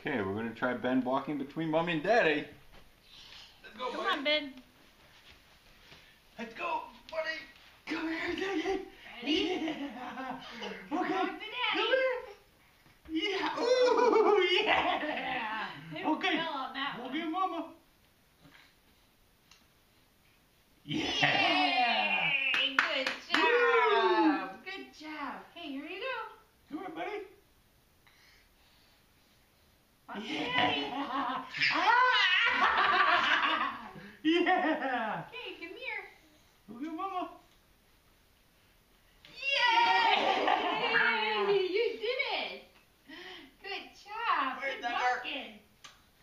Okay, we're going to try Ben walking between Mommy and Daddy. Let's go, Come buddy. on, Ben. Let's go, buddy. Come here, Daddy. Ready? Yeah. Come Okay. on to Daddy. Come here. Yeah. Ooh, yeah. They Okay. fell on that Go one. get Mama. Yeah. Yay! Good job. Good job. Hey, here you go. Come on, buddy. On to Yeah. Daddy. Yeah. Okay, come here. Go get Mama. Yay! You did it. Good job. Where's Good that walking.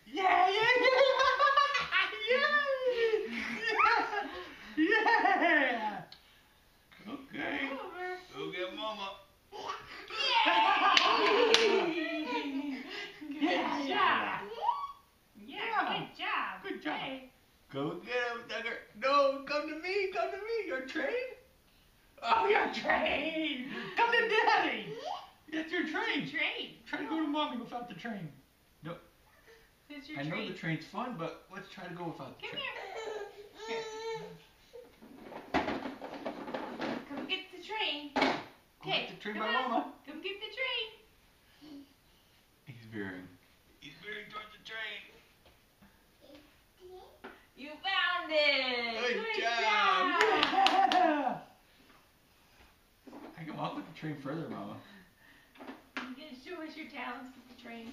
Yeah, yeah, yeah. Yeah. Okay. Over. Go get Mama. Yay! Good Yeah, job. yeah. Yeah, good job. Good job. Hey. Go get him, Tucker. No, come to me. Come to me. You're trained? Oh, you're trained. Come to Daddy. That's your train. Train. Try to go to Mommy without the train. No, That's your I know train. the train's fun, but let's try to go without the Come train. here. Come get the train. Go Okay, get the train come by on. Mama. Come get the train. He's veering. He's veering towards the train. You found it. Good job. job. Yeah. I can walk with the train further, Mama. You gonna show us your talents with the train?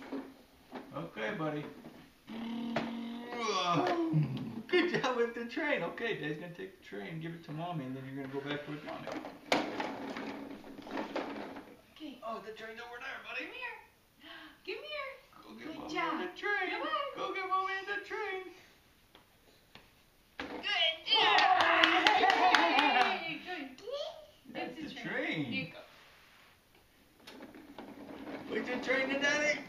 Okay, buddy. Good job with the train. Okay, Dad's gonna take the train and give it to Mommy, and then you're gonna go back with Mommy. Okay. Oh, the train's over there, buddy. Come here. Come here. Go get Good Mommy job. in the train. Come on. Go get Mommy in the train. Good job. Yay. Good. That's That's the Here train. you go. Where's the train to Daddy?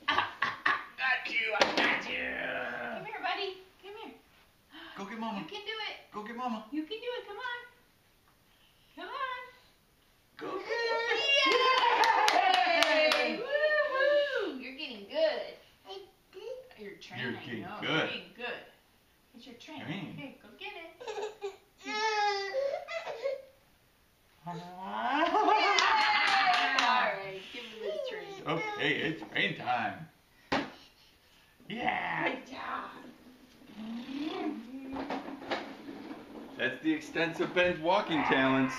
Got you. I got you. Come here, buddy. Come here. Go get You Mama. can do it. Go get Mama. You can do it. Come on. Come on. Go get her. Yay! Woohoo! You're getting good. You're training. You're getting I know. good. You're getting good. It's your train. Train. Okay, go get it. Alright, give him this train. Okay, it's train time. Yeah. Good job. That's the extent of Ben's walking talents.